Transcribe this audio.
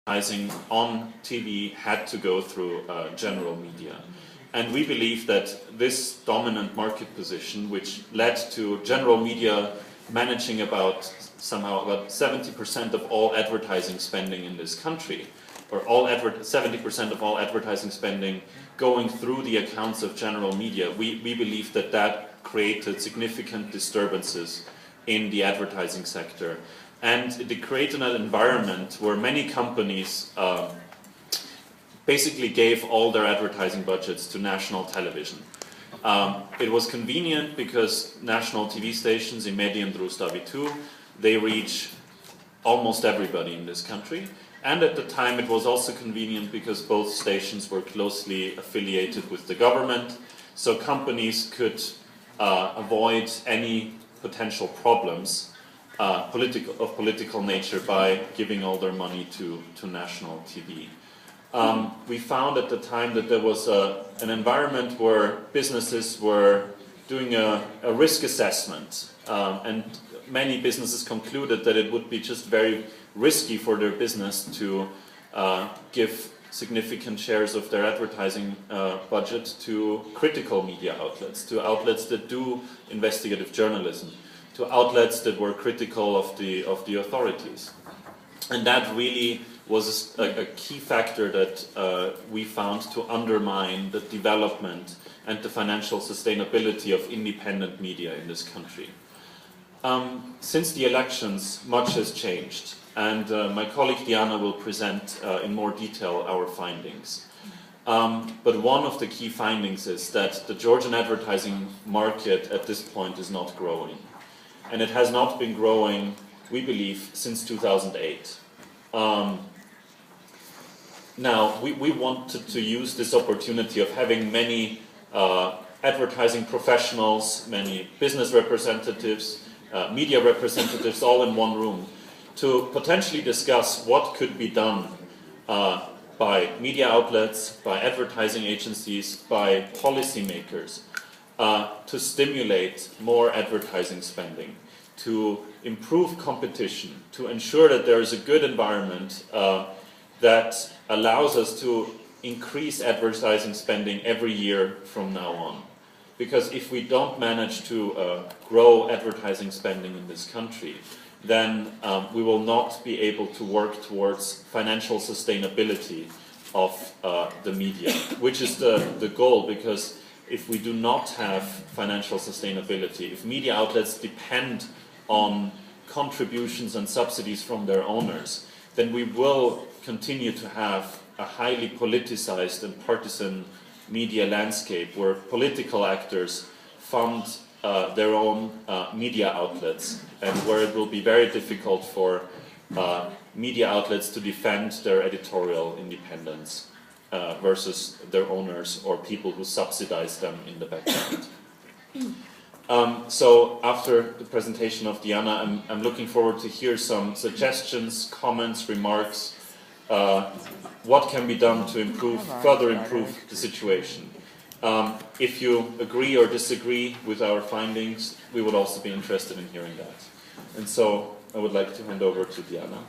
advertising on TV had to go through general media. And we believe that this dominant market position, which led to general media managing about 70% of all advertising spending in this country, or 70% of all advertising spending going through the accounts of general media, we believe that that created significant disturbances in the advertising sector. And it created an environment where many companies basically gave all their advertising budgets to national television. It was convenient because national TV stations, in Medien Drustavi 2, they reach almost everybody in this country. And at the time it was also convenient because both stations were closely affiliated with the government, so companies could avoid any potential problems of political nature by giving all their money to national TV. We found at the time that there was an environment where businesses were doing a risk assessment, and many businesses concluded that it would be just very risky for their business to give significant shares of their advertising budget to critical media outlets, to outlets that do investigative journalism, to outlets that were critical of the authorities. And that really was a key factor that we found to undermine the development and the financial sustainability of independent media in this country. Since the elections, much has changed, and my colleague Diana will present in more detail our findings. But one of the key findings is that the Georgian advertising market at this point is not growing. And it has not been growing, we believe, since 2008. Now, we wanted to use this opportunity of having many advertising professionals, many business representatives, media representatives all in one room to potentially discuss what could be done by media outlets, by advertising agencies, by policymakers to stimulate more advertising spending, to improve competition, to ensure that there is a good environment that allows us to increase advertising spending every year from now on. Because if we don't manage to grow advertising spending in this country, then we will not be able to work towards financial sustainability of the media, which is the goal, because if we do not have financial sustainability, if media outlets depend on contributions and subsidies from their owners, then we will continue to have a highly politicized and partisan media landscape where political actors fund their own media outlets, and where it will be very difficult for media outlets to defend their editorial independence versus their owners or people who subsidize them in the background. So after the presentation of Diana, I'm looking forward to hear some suggestions, comments, remarks, what can be done to further improve the situation. If you agree or disagree with our findings, we would also be interested in hearing that. And so I would like to hand over to Diana.